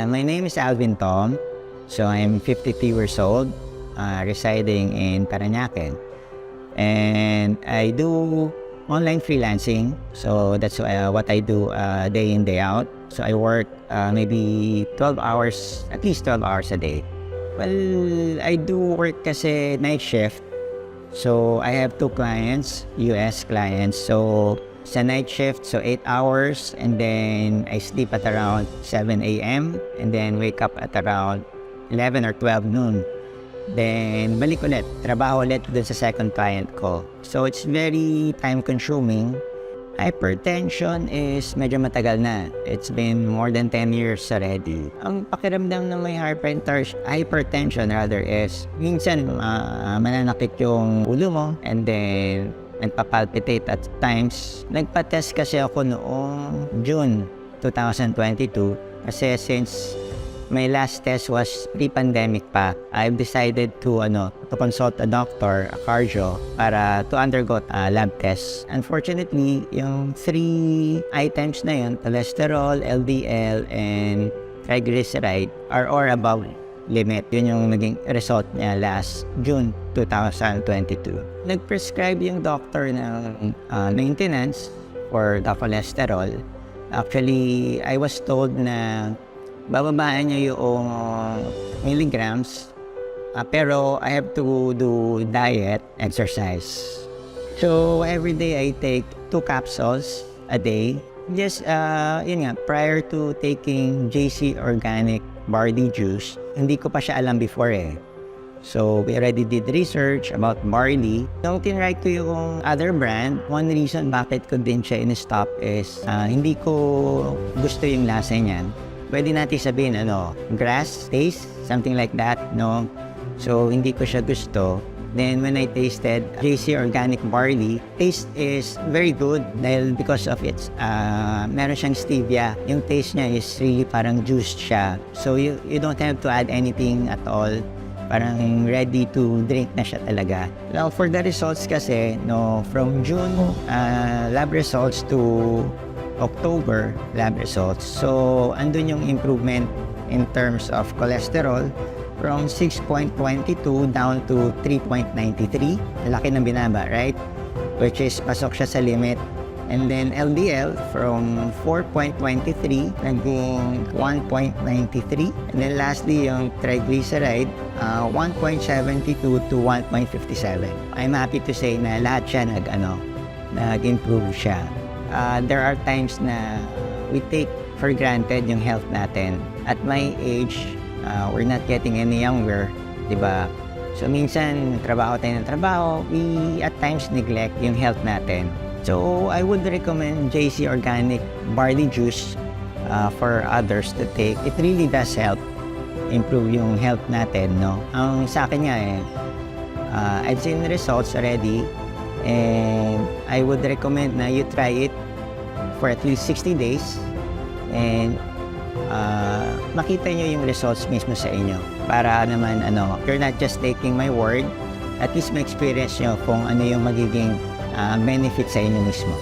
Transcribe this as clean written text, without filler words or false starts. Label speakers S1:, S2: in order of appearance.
S1: My name is Alvin Tom. So I'm 53 years old, residing in Parañaque. And I do online freelancing. So that's what I do day in, day out. So I work maybe 12 hours, at least 12 hours a day. Well, I do work kasi night shift. So I have two clients, US clients. So sa night shift, so 8 hours, and then I sleep at around 7 a.m. and then wake up at around 11 or 12 noon. Then balik ulit, trabaho ulit dun sa second client ko. So it's very time consuming. Hypertension is medyo matagal na. It's been more than 10 years already. Ang pakiramdam ng may hypertension rather is minsan mananakit yung ulo mo, and then nagpapalpitate at times. Nagpa-test kasi ako noong June 2022 kasi since my last test was pre-pandemic pa, I've decided to consult a doctor, a cardio, para to undergo a lab test. Unfortunately, yung 3 items na yun, cholesterol, LDL, and triglyceride, are all above limit. Yun yung naging result niya last June 2022. Nag-prescribe yung doctor ng maintenance for the cholesterol. Actually, I was told na bababaan niya yung milligrams, pero I have to do diet, exercise. So every day I take 2 capsules a day. Just yun nga, prior to taking JC Organic Barley Juice, hindi ko pa siya alam before eh. So we already did research about barley. Nung tinry ko yung other brand, one reason bakit ko din siya in-stop is hindi ko gusto yung lasa niyan. Pwede natin sabihin, grass taste, something like that, no? So, hindi ko siya gusto. Then, when I tasted JC Organic Barley, taste is very good dahil because of its, meron siyang stevia. Yung taste niya is really parang juice siya. So, you don't have to add anything at all. Parang ready to drink na siya talaga. Now, for the results kasi, from June, lab results to October lab results. So, andun yung improvement in terms of cholesterol from 6.22 down to 3.93. Laki ng binaba, right? Which is pasok siya sa limit. And then LDL from 4.23 naging 1.93. And then lastly, yung triglyceride, 1.72 to 1.57. I'm happy to say na lahat siya nag-improve siya. There are times na we take for granted yung health natin. At my age, we're not getting any younger, diba? So minsan, trabaho tayo ng trabaho, we at times neglect yung health natin. So I would recommend JC Organic Barley Juice for others to take. It really does help improve yung health natin, no? Ang sa akin nga I've seen the results already. And I would recommend na you try it for at least 60 days and makita nyo yung results mismo sa inyo para naman you're not just taking my word, at least ma-experience nyo kung ano yung magiging benefit sa inyo mismo.